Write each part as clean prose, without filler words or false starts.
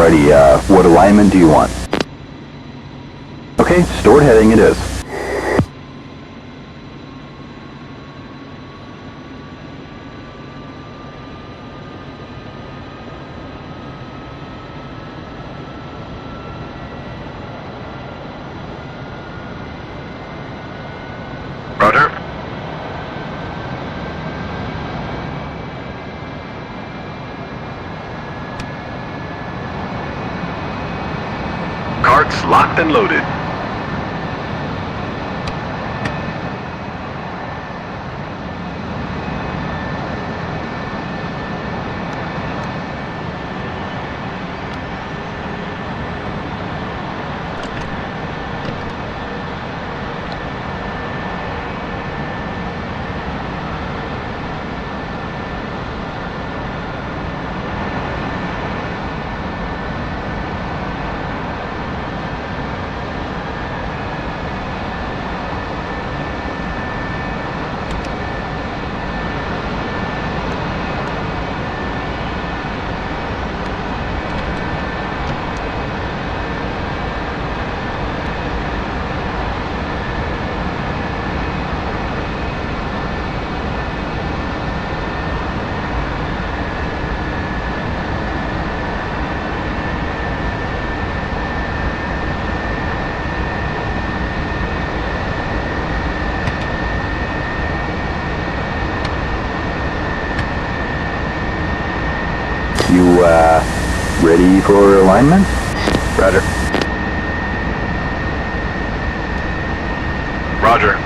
Alrighty, what alignment do you want? Okay, stored heading it is. Roger. Carts locked and loaded. You, ready for alignment? Roger. Roger.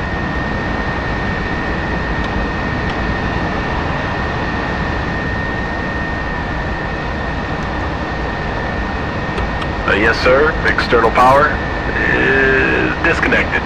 Yes, sir. External power is disconnected.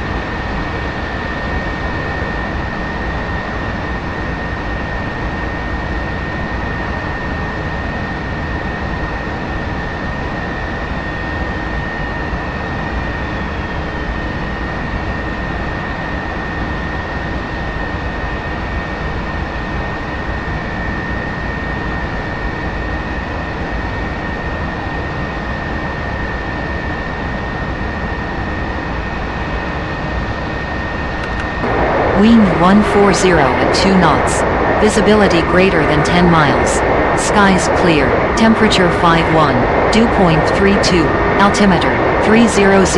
Wind 140 at 2 knots. Visibility greater than 10 miles. Skies clear. Temperature 51. Dew point 32. Altimeter 3000.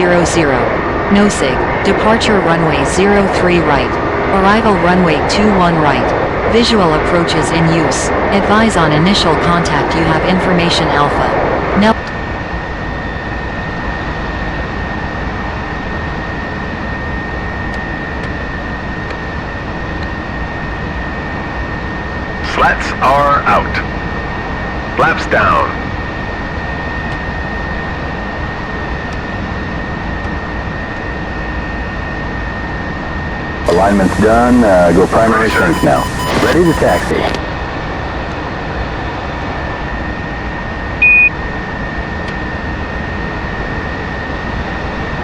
NOSIG. Departure runway 03 right. Arrival runway 21 right. Visual approaches in use. Advise on initial contact. You have information Alpha. No. Flats are out. Flaps down. Alignment's done, go primary sync now. Ready to taxi.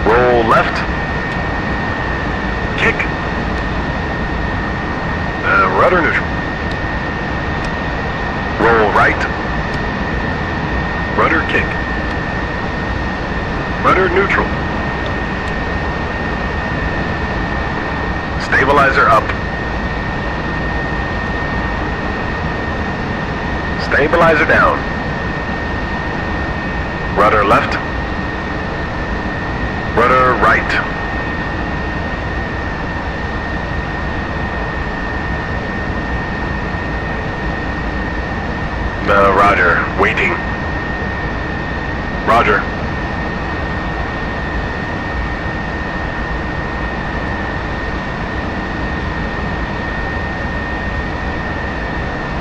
Roll left. Kick. Rudder neutral. Roll right. Rudder kick. Rudder neutral. Stabilizer up. Stabilizer down. Rudder left. Rudder right. Roger. Waiting. Roger.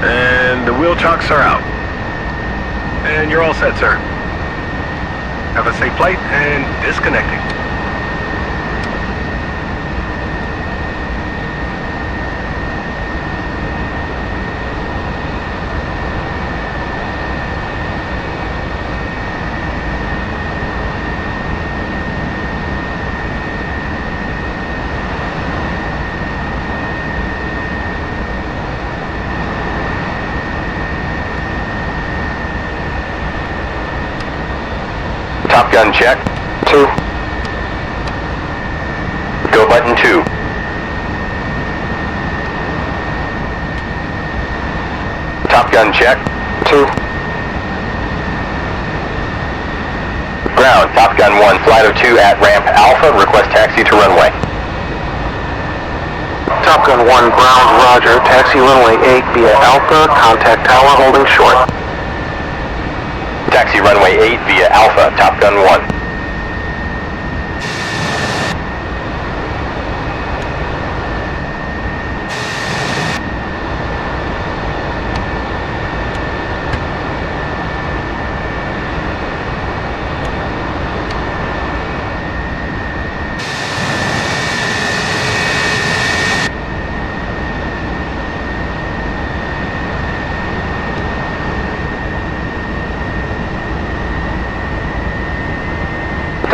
And the wheel chocks are out. And you're all set, sir. Have a safe flight and disconnecting. Top gun check. 2. Go button 2. Top gun check. 2. Ground, Top gun 1, flight of 2 at ramp Alpha, request taxi to runway. Top Gun 1, ground, roger. Taxi runway 8 via Alpha, contact tower holding short. Taxi runway 8 via Alpha, Top gun 1.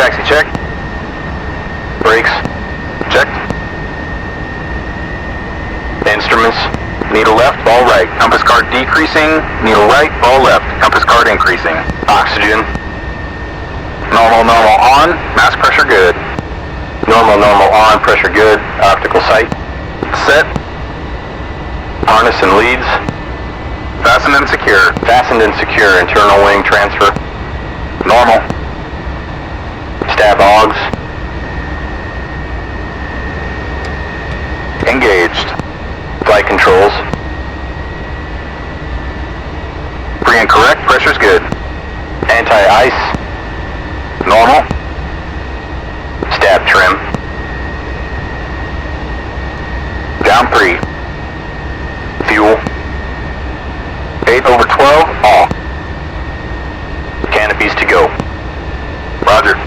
Taxi check. Brakes. Checked. Instruments. Needle left, ball right. Compass card decreasing. Needle right, ball left. Compass card increasing. Oxygen. Normal, normal on. Mass pressure good. Normal, normal on. Pressure good. Optical sight. Set. Harness and leads. Fastened and secure. Fastened and secure. Internal wing transfer. Normal. Stab augs. Engaged. Flight controls. Free and correct, pressure's good. Anti-ice. Normal. Stab trim. Down 3. Fuel. 8/12, off. Canopies to go. Roger.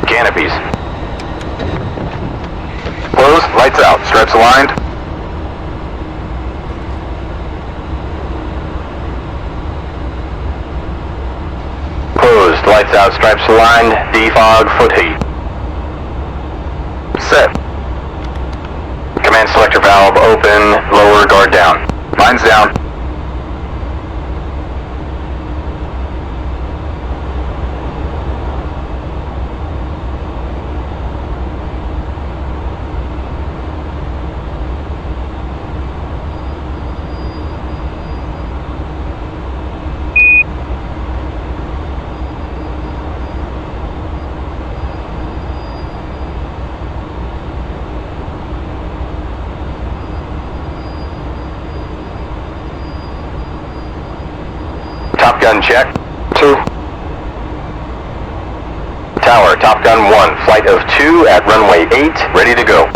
Canopies. Closed, lights out, stripes aligned. Closed, lights out, stripes aligned, defog, foot heat. set. Command selector valve open, lower guard down. Mine's down. Top gun check. 2. Tower, Top Gun 1, flight of 2 at runway 8, ready to go.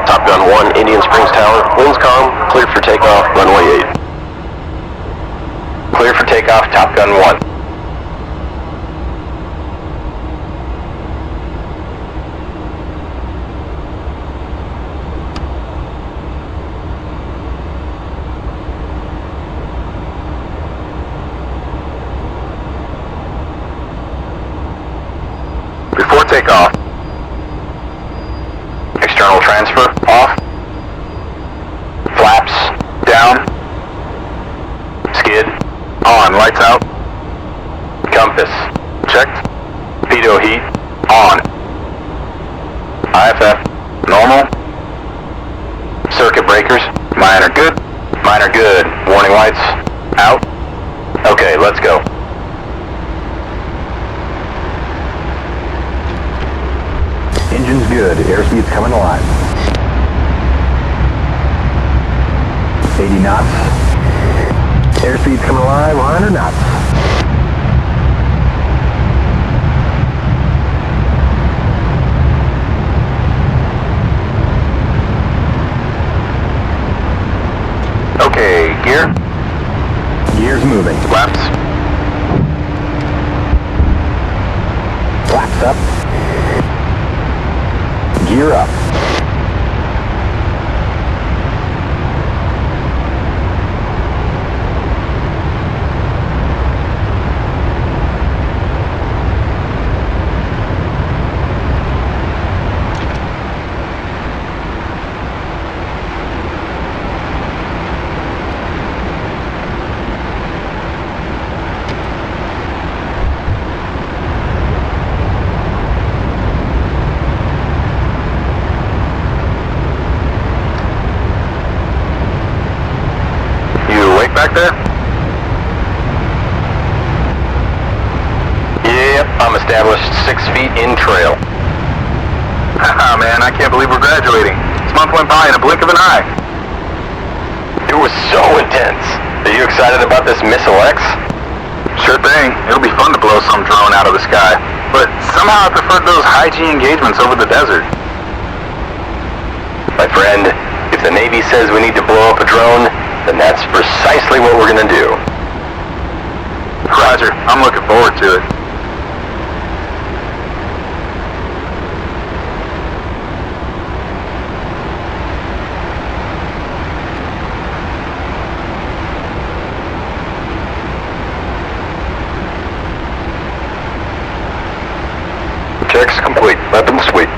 Top Gun 1, Indian Springs Tower, winds calm, cleared for takeoff, runway 8. Clear for takeoff, Top Gun 1. Before takeoff, external transfer off, flaps down, skid on, lights out, compass checked, pitot heat on, IFF normal, circuit breakers, mine are good, warning lights out. Okay, let's go. Engine's good. Airspeed's coming alive. 80 knots. Airspeed's coming alive. 100 knots. Okay, gear. Gear's moving. Flaps. Flaps up. Gear up. Back there? Yep, I'm established 6 feet in trail. Haha, man, I can't believe we're graduating. This month went by in a blink of an eye. It was so intense. Are you excited about this Missile X? Sure thing. It'll be fun to blow some drone out of the sky. But somehow I preferred those high-G engagements over the desert. My friend, if the Navy says we need to blow up a drone, then that's precisely what we're gonna do. Roger, I'm looking forward to it. Checks complete. Weapons sweet.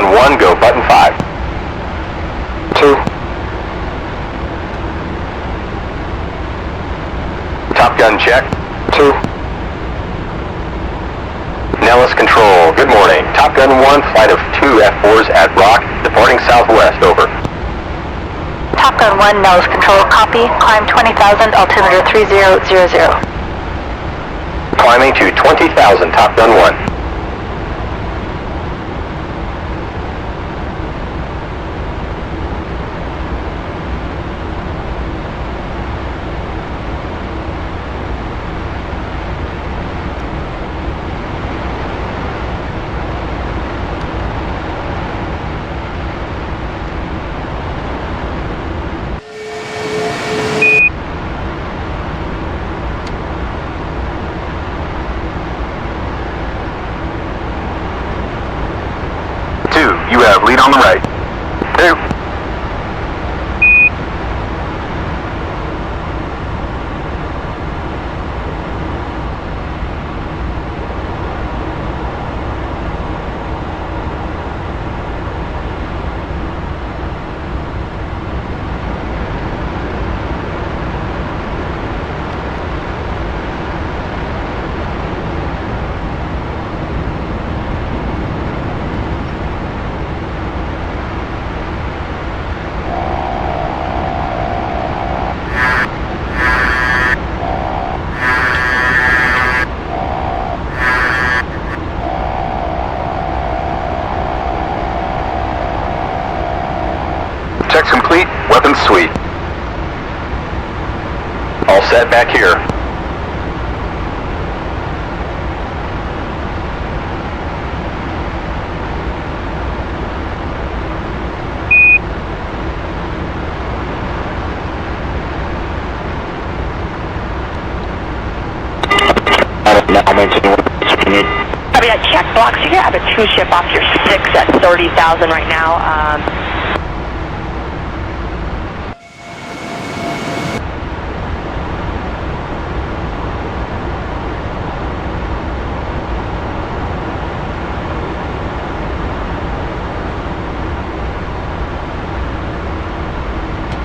Gun 1, go button 5. 2. Top Gun check. 2. Nellis Control, good morning. Top Gun 1, flight of 2 F4s at Rock, departing southwest, over. Top Gun 1, Nellis Control, copy. Climb 20,000, altimeter 3000. Climbing to 20,000, Top Gun 1. You have lead on the right. 2. Checks complete, weapons sweet. All set back here. Copy that check box. You have a 2-ship off your 6 at 30,000 right now.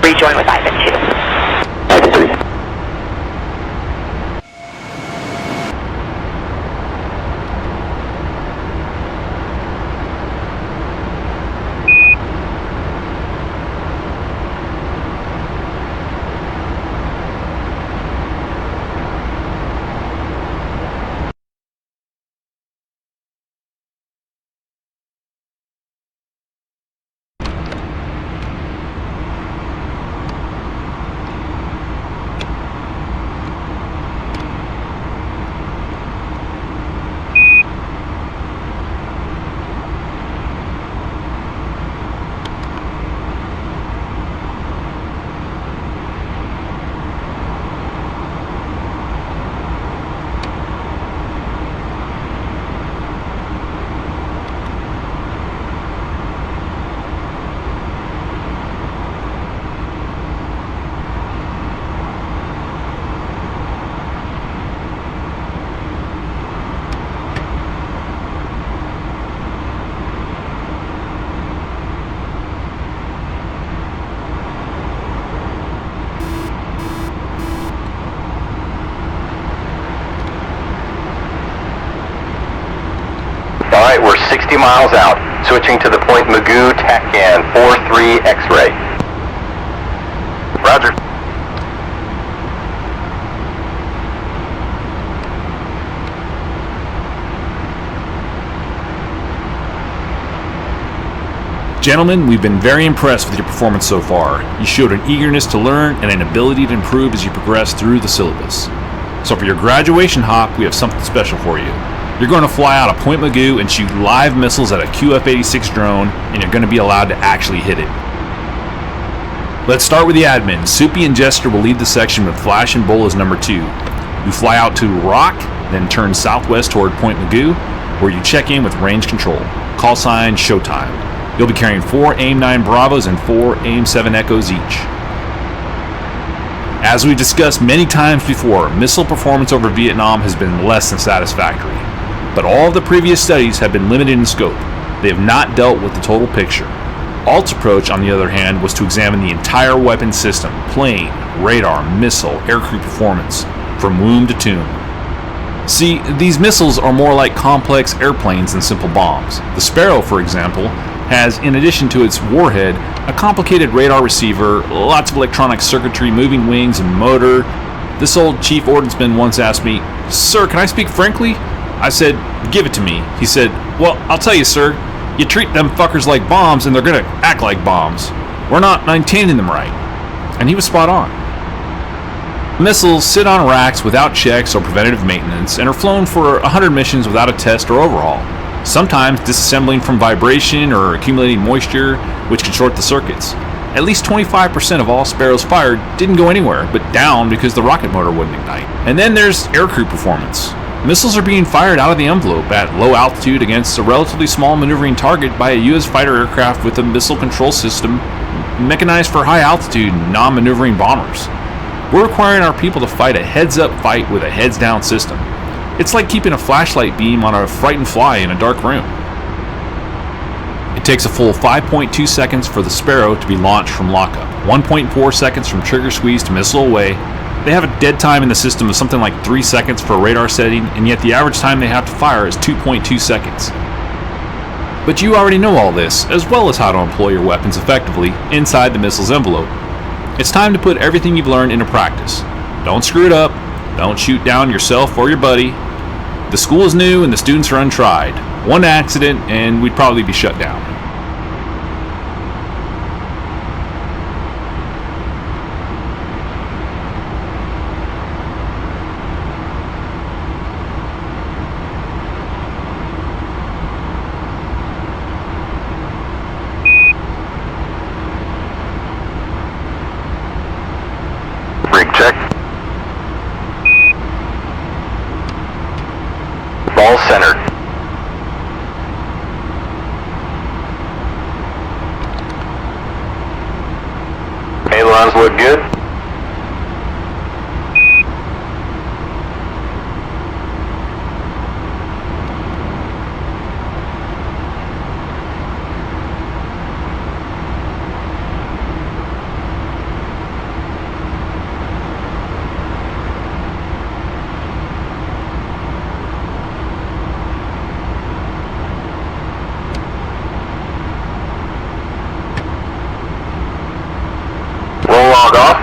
Rejoin with Ivan 2. Alright, we're 60 miles out. Switching to the Point Magoo TACAN 43 X-ray. Roger. Gentlemen, we've been very impressed with your performance so far. You showed an eagerness to learn and an ability to improve as you progress through the syllabus. So for your graduation hop, we have something special for you. You're going to fly out of Point Magoo and shoot live missiles at a QF-86 drone, and you're going to be allowed to actually hit it. Let's start with the admin. Soupy and Jester will lead the section with Flash and Bull as number 2. You fly out to Rock, then turn southwest toward Point Magoo, where you check in with range control. Call sign Showtime. You'll be carrying 4 AIM-9 Bravos and 4 AIM-7 Echoes each. As we've discussed many times before, missile performance over Vietnam has been less than satisfactory. But all of the previous studies have been limited in scope. They have not dealt with the total picture. Alt's approach, on the other hand, was to examine the entire weapon system, plane, radar, missile, aircrew performance, from womb to tomb. See, these missiles are more like complex airplanes than simple bombs. The Sparrow, for example, has, in addition to its warhead, a complicated radar receiver, lots of electronic circuitry, moving wings, and motor. This old chief ordnanceman once asked me, "Sir, can I speak frankly?" I said, "Give it to me." He said, "Well, I'll tell you, sir, you treat them fuckers like bombs and they're gonna act like bombs. We're not maintaining them right." And he was spot on. Missiles sit on racks without checks or preventative maintenance and are flown for 100 missions without a test or overhaul, sometimes disassembling from vibration or accumulating moisture, which can short the circuits. At least 25% of all Sparrows fired didn't go anywhere, but down because the rocket motor wouldn't ignite. And then there's aircrew performance. Missiles are being fired out of the envelope at low altitude against a relatively small maneuvering target by a U.S. fighter aircraft with a missile control system mechanized for high altitude, non-maneuvering bombers. We're requiring our people to fight a heads-up fight with a heads-down system. It's like keeping a flashlight beam on a frightened fly in a dark room. It takes a full 5.2 seconds for the Sparrow to be launched from lockup, 1.4 seconds from trigger squeeze to missile away. They have a dead time in the system of something like 3 seconds for a radar setting, and yet the average time they have to fire is 2.2 seconds. But you already know all this, as well as how to employ your weapons effectively inside the missile's envelope. It's time to put everything you've learned into practice. Don't screw it up. Don't shoot down yourself or your buddy. The school is new and the students are untried. One accident and we'd probably be shut down. Rig check. Ball centered. Ailerons look good. Roll log off.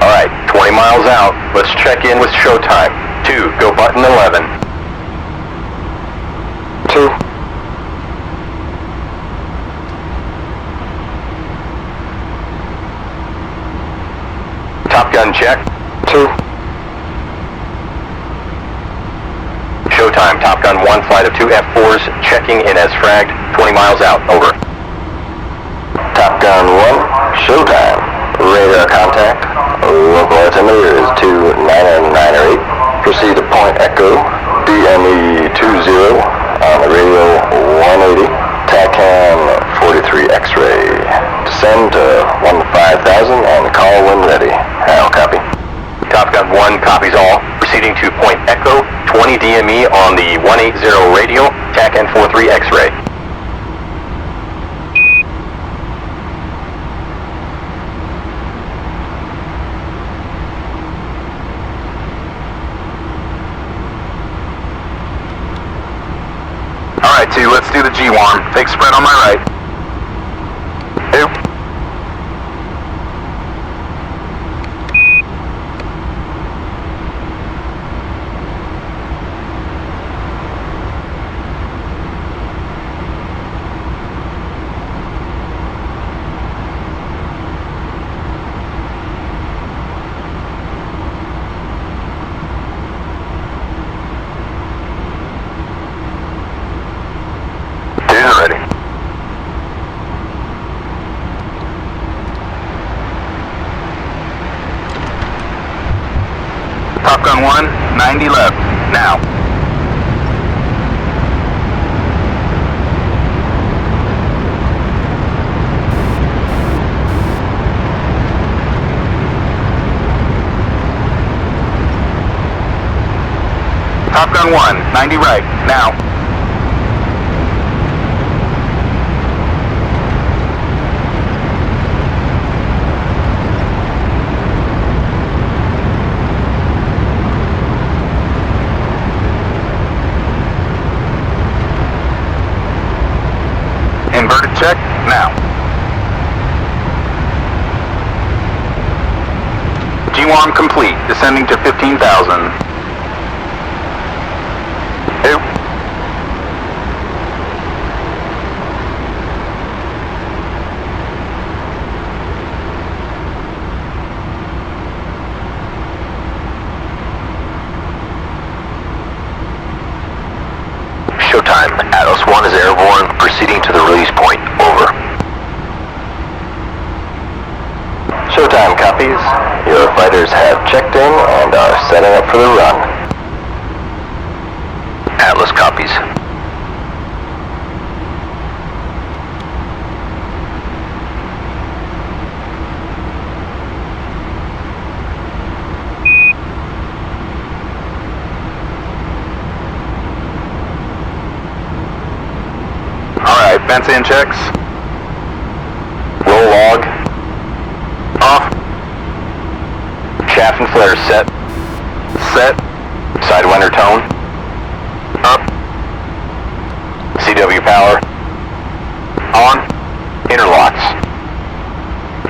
Alright, 20 miles out. Let's check in with showtime. 2, go button 11. 2. Top gun check. 2. Showtime, Top Gun 1, flight of 2 F4s, checking in as fragged, 20 miles out, over. Top Gun 1, showtime. Radar contact. Local altimeter is 29908. Proceed to point Echo, DME 20, on the radio 180. TACAM 43 X-ray. Descend to 15000 and call when ready. I'll copy. Top Gun 1 copies all. Proceeding to point Echo, 20 DME on the 180 radio, TACAM 43 X-ray. Alright, 2, let's do the G-Warm. Take spread on my right. 2. Top Gun 1, 90 left, now. Top Gun 1, 90 right, now. Inverted check, now. G1 complete, descending to 15,000. Showtime. Atlas 1 is airborne, proceeding to the release point. Over. Showtime copies. Your fighters have checked in and are setting up for the run. Atlas copies. Alright, fence in checks. Roll log. Off. Shaft and flares set. Set. Sidewinder tone. Up. CW power. On. Interlocks.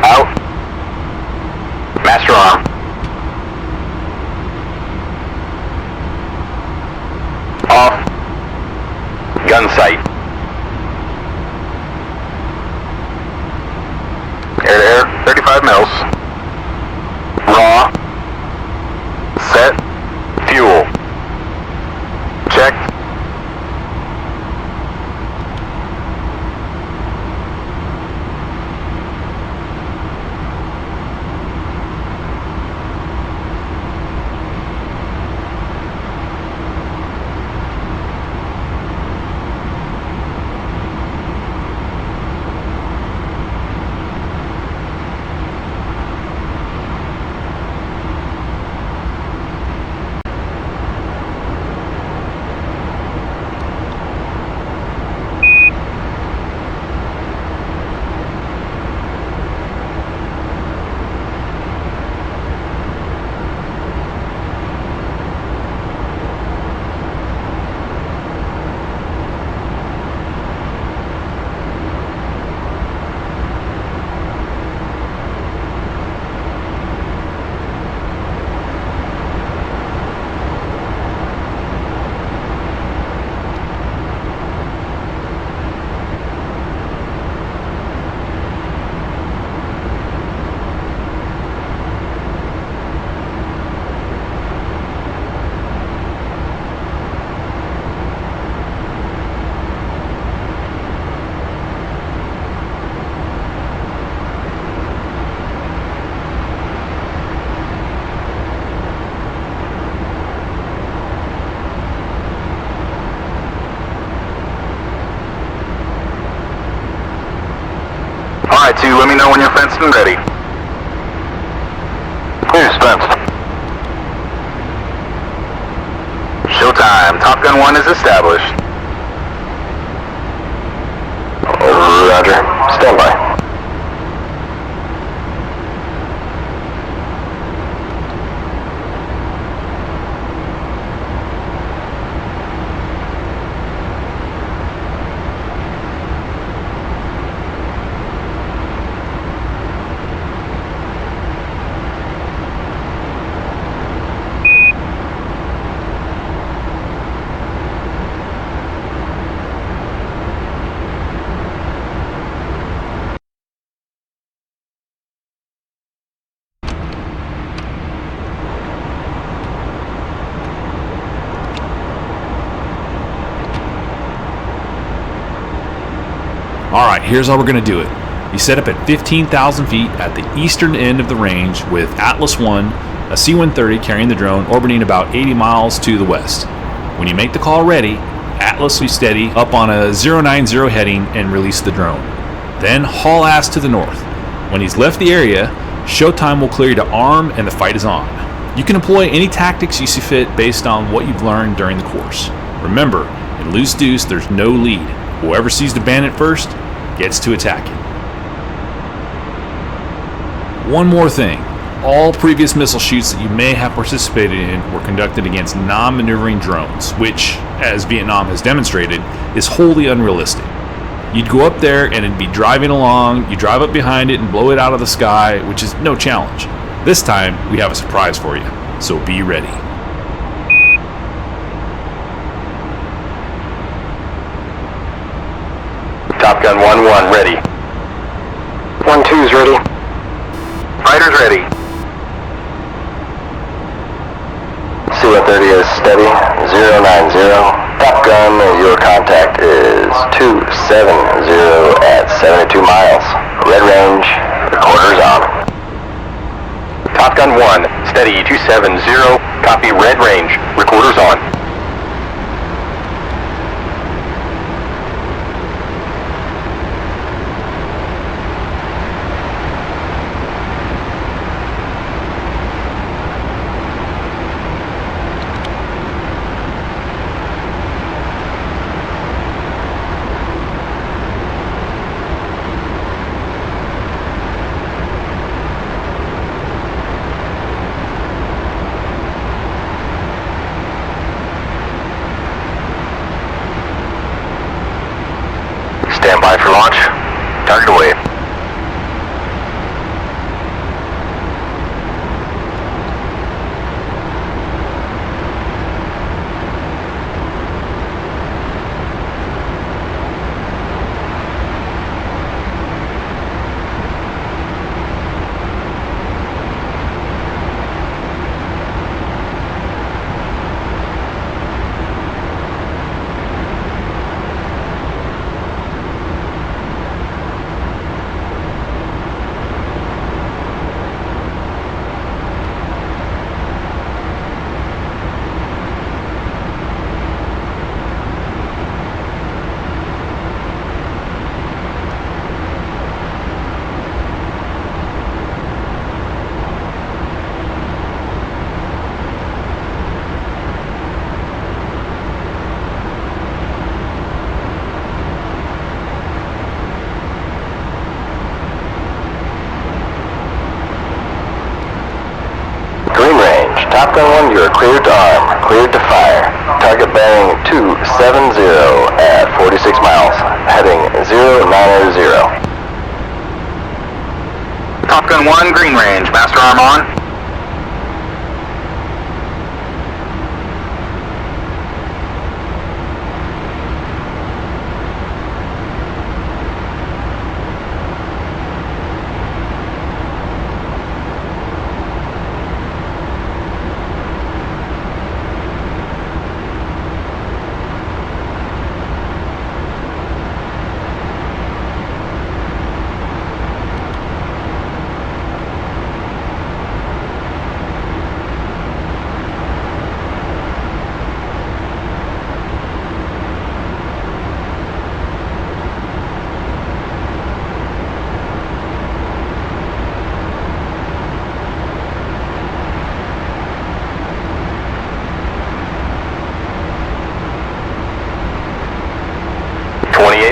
Out. Master arm. Off. Gun sight. Air to air, 35 mils. Raw. Set. Fuel. Checked. Alright, 2, let me know when you're fenced and ready. Clear fenced. Showtime. Top Gun 1 is established. Roger. Stand by. Alright, here's how we're going to do it. You set up at 15,000 feet at the eastern end of the range with Atlas 1 a C-130 carrying the drone orbiting about 80 miles to the west. When you make the call ready, Atlas will be steady up on a 090 heading and release the drone. Then haul ass to the north. When he's left the area, showtime will clear you to arm and the fight is on. You can employ any tactics you see fit based on what you've learned during the course. Remember, in Loose Deuce there's no lead. Whoever sees the bandit first gets to attack it. One more thing. All previous missile shoots that you may have participated in were conducted against non-maneuvering drones, which, as Vietnam has demonstrated, is wholly unrealistic. You'd go up there and it'd be driving along, you drive up behind it and blow it out of the sky, which is no challenge. This time, we have a surprise for you, so be ready. Top Gun 1-1 ready. 1-2's ready. Fighters ready. C-130 is steady, 090. Top Gun, your contact is 270 at 72 miles. Red range, recorders on. Top Gun 1, steady 270, copy red range, recorders on. Stand by for launch. Target away. Top Gun 1, you are cleared to arm, cleared to fire. Target bearing 270 at 46 miles, heading 090. Top Gun 1, green range, master arm on.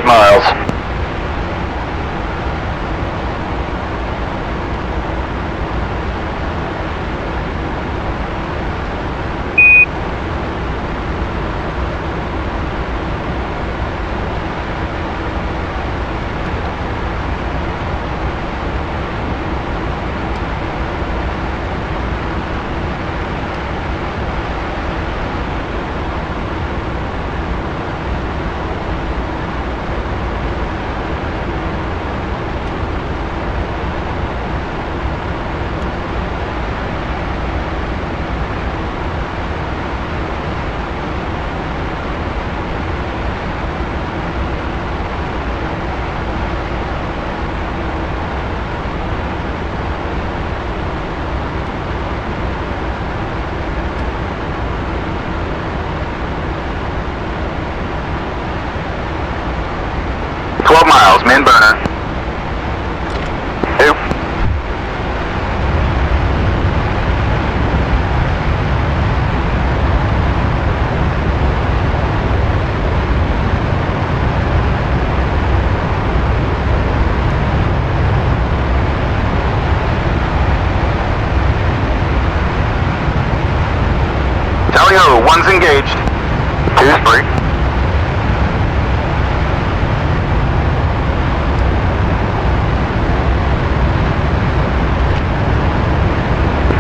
Miles. in burner. Oop. Tally ho, one's engaged. Two's free.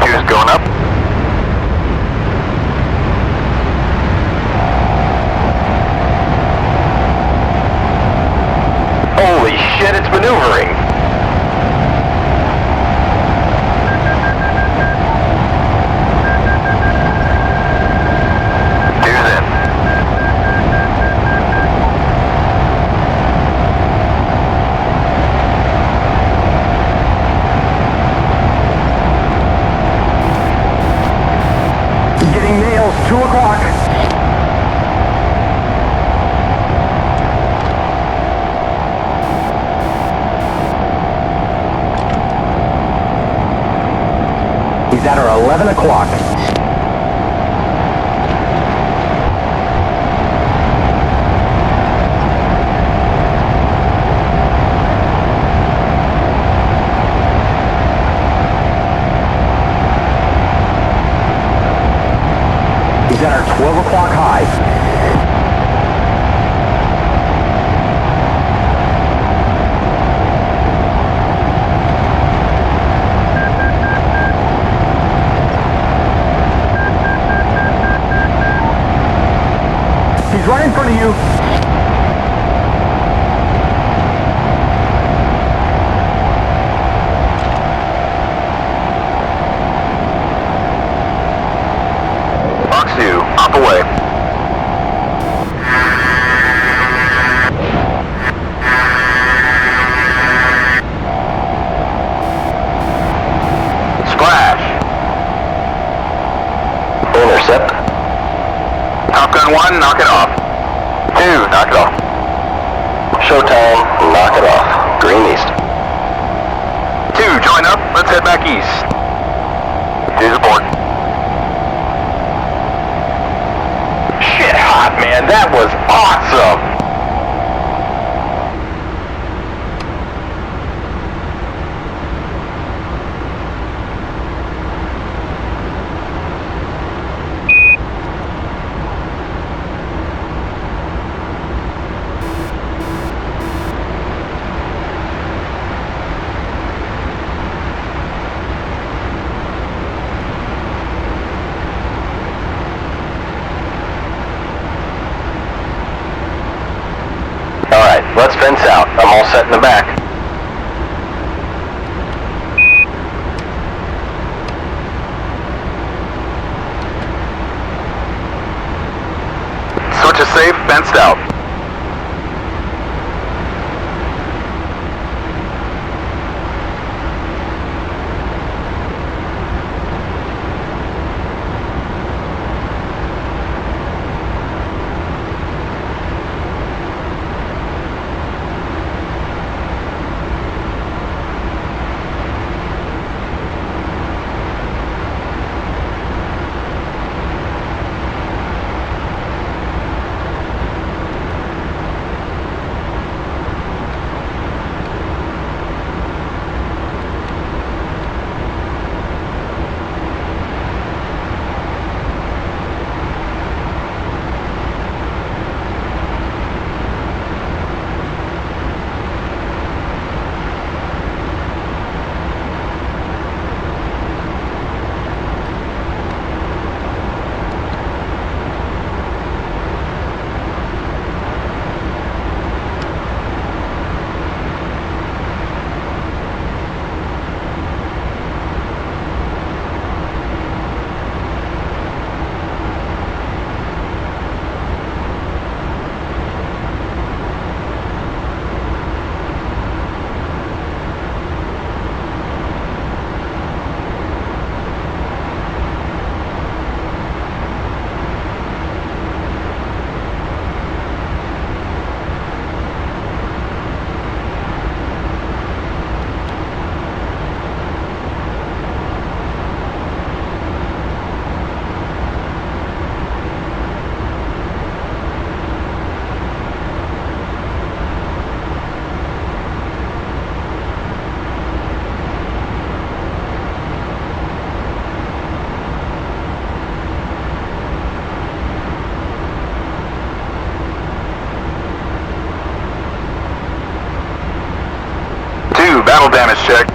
Two's going up. Holy shit, it's maneuvering. Two's in. Getting nails, 2 o'clock. He's at our 11 o'clock. He's at our 12 o'clock high. He's right in front of you. Box 2, hop away. Splash. Intercept. Top Gun 1, knock it off. 2, knock it off. Showtime. Knock it off. Green east. 2, join up. Let's head back east. 2's aboard. Shit hot, man. That was awesome. Alright, let's fence out. I'm all set in the back. Switch is safe, fenced out. Battle damage check.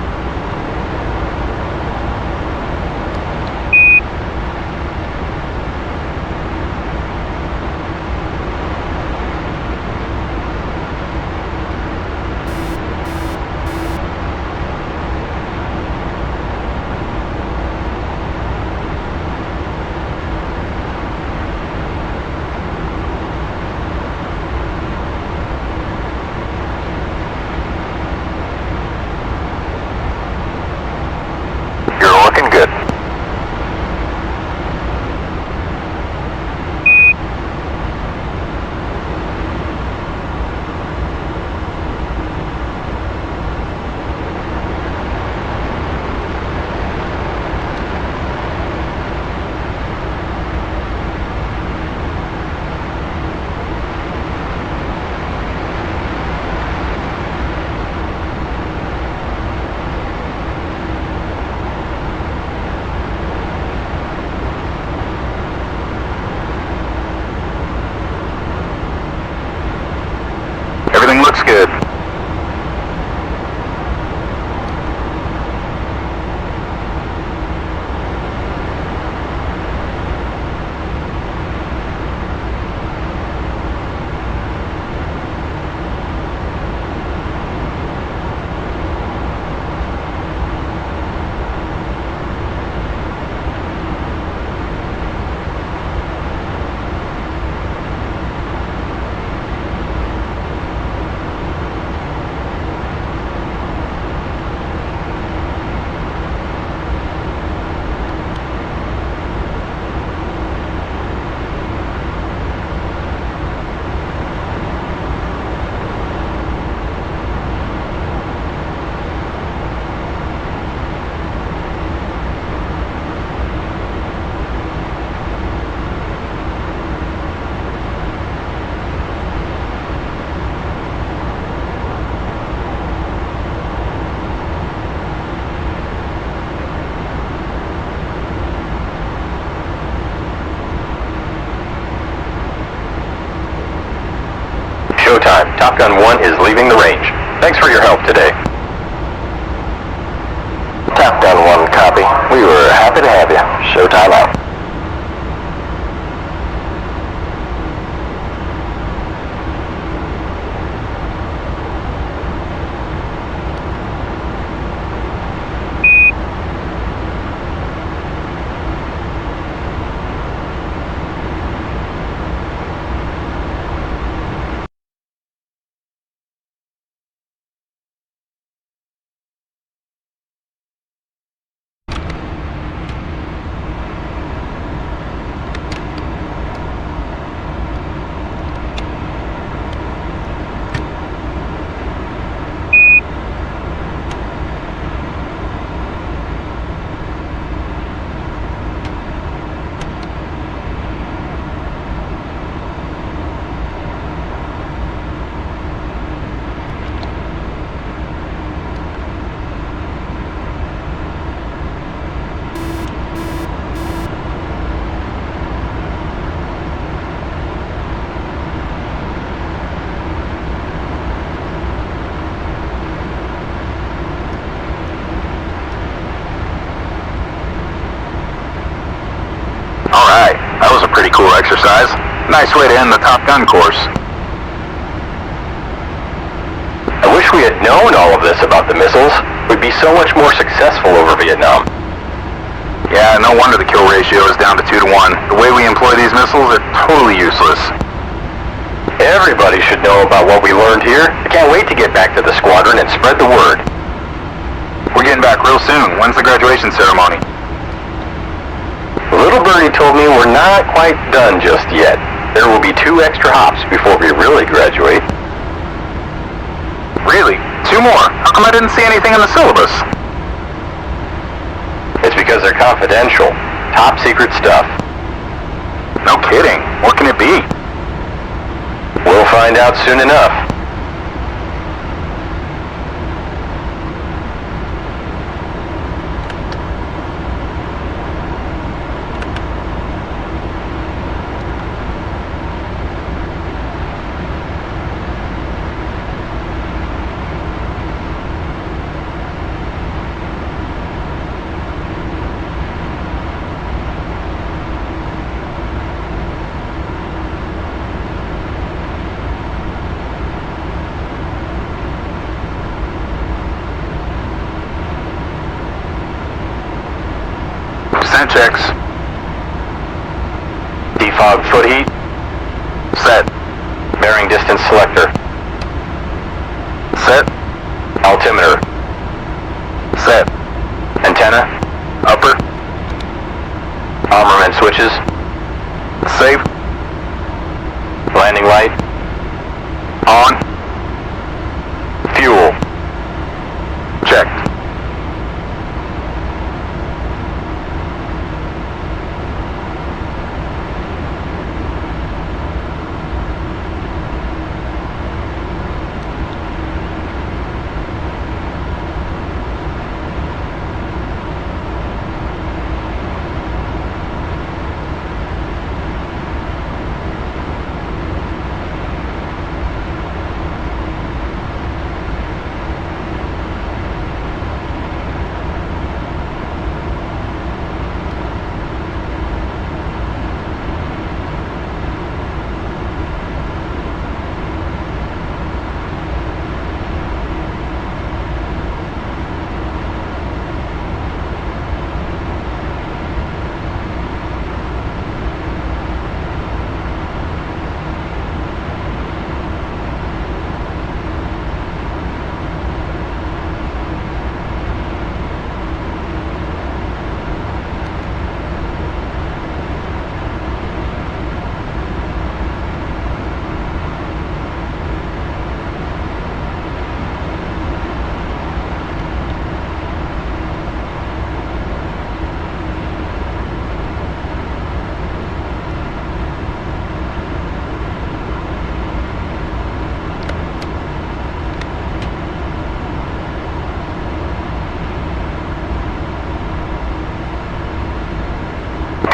You're looking good. Everything looks good. Showtime. Top Gun 1 is leaving the range. Thanks for your help today. Top Gun 1, copy. We were happy to have you. Showtime out. Alright, that was a pretty cool exercise. Nice way to end the Top Gun course. I wish we had known all of this about the missiles. We'd be so much more successful over Vietnam. Yeah, no wonder the kill ratio is down to 2 to 1. The way we employ these missiles are totally useless. Everybody should know about what we learned here. I can't wait to get back to the squadron and spread the word. We're getting back real soon. When's the graduation ceremony? Little Birdie told me we're not quite done just yet. There will be 2 extra hops before we really graduate. Really? 2 more? How come I didn't see anything in the syllabus? It's because they're confidential. Top secret stuff. No kidding. What can it be? We'll find out soon enough. Vent checks. Defog foot heat. Set. Bearing distance selector. Set. Altimeter. Set. Antenna. Upper. Armament switches. Safe. Landing light. On. Fuel. Checked.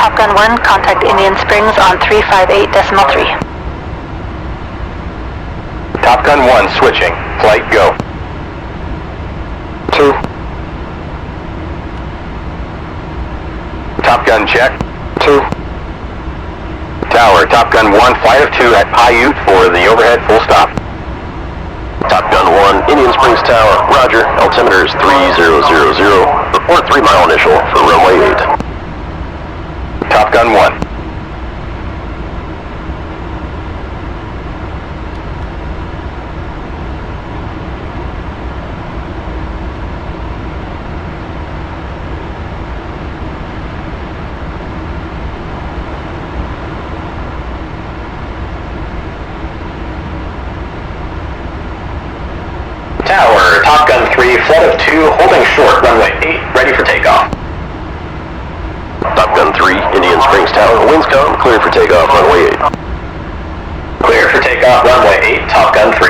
Top Gun 1, contact Indian Springs on 358.3. Top Gun 1 switching. Flight go. 2. Top Gun check. 2. Tower, Top Gun 1, flight of 2 at Paiute for the overhead full stop. Top Gun 1, Indian Springs Tower, roger. Altimeter is 3000. Report 3 mile initial for runway 8. Top Gun 1. Tower, Top Gun 3, flight of 2, holding short, runway 8, ready for takeoff. Top Gun 3, Indian Springs Tower, winds come, clear for takeoff, runway 8. Clear for takeoff, runway 8, Top Gun 3.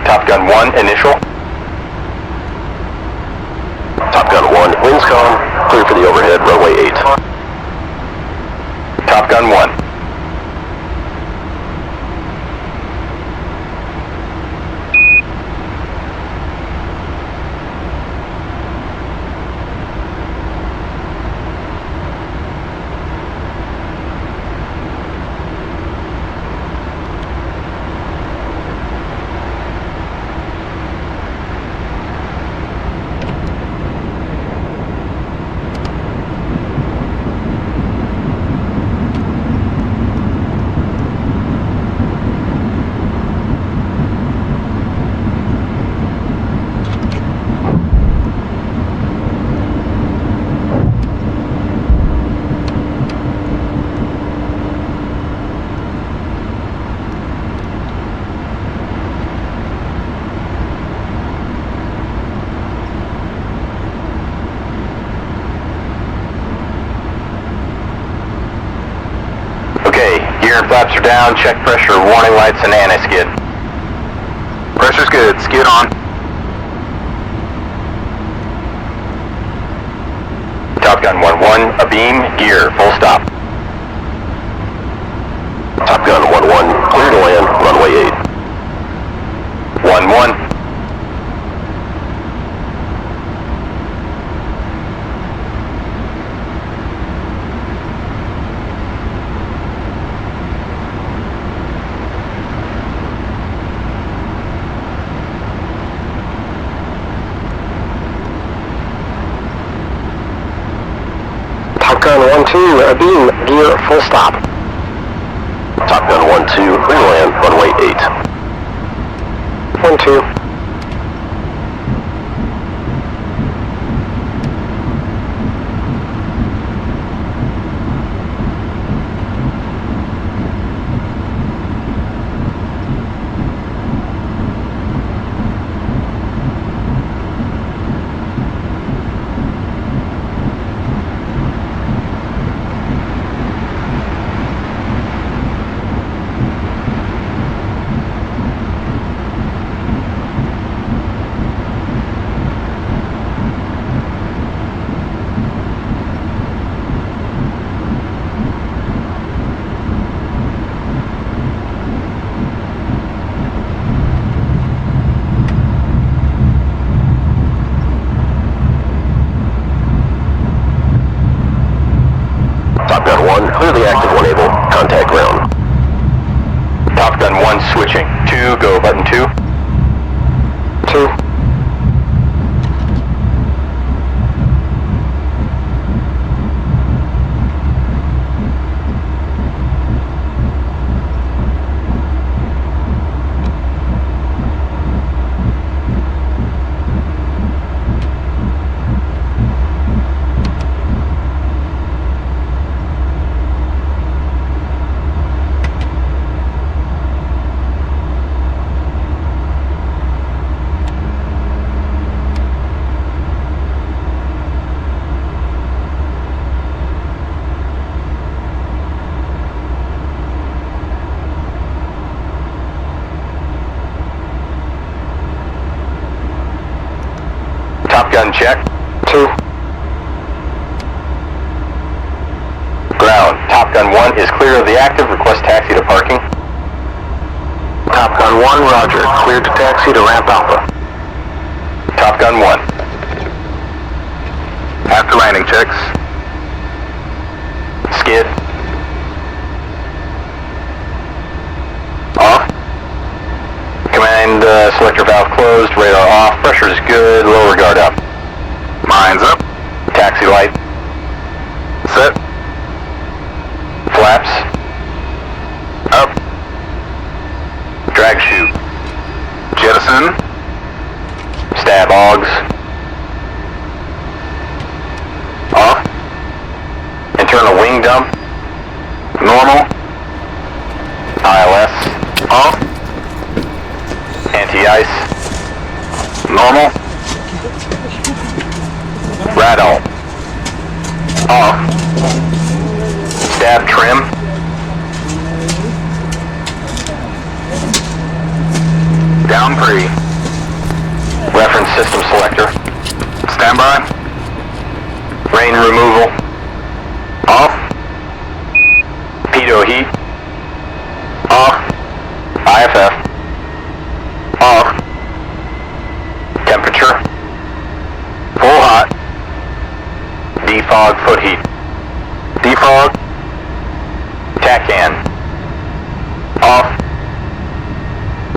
Top Gun 1, initial. Top Gun 1, winds come, clear for the overhead, runway 8. Top Gun 1. Gear and flaps are down. Check pressure, warning lights, and anti-skid. Pressure's good. Skid on. Top Gun 1-1, abeam, gear, full stop. Top Gun 1-1, clear to land, runway 8. 1-1. Top Gun 1-2, abeam, gear, full stop. Top Gun 1-2, clear to land, runway 8. 1-2. Top Gun 1, clear the active 1 able, contact ground. Top Gun 1 switching. 2, go button 2. 2. Top Gun check. 2. Ground. Top Gun 1 is clear of the active. Request taxi to parking. Top Gun 1, roger, cleared to taxi to ramp Alpha. Top Gun 1. After landing checks. Skid. Off. Command selector valve closed. Radar off. Pressure is good. Lower guard up. Mine's up. Taxi light. Set. Flaps. Up. Drag chute. Jettison. Stab augs. Off. Internal wing dump. Normal. ILS. Off. Anti-ice. Normal. Radar. Off. Stab trim. Down pre. Reference system selector. Standby. Rain removal. Off. Pitot heat. Off. IFF. Off. Temperature. Full hot. Defog foot heat. Defog. TACAN. Off.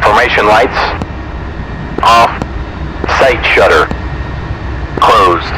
Formation lights. Off. Sight shutter. Closed.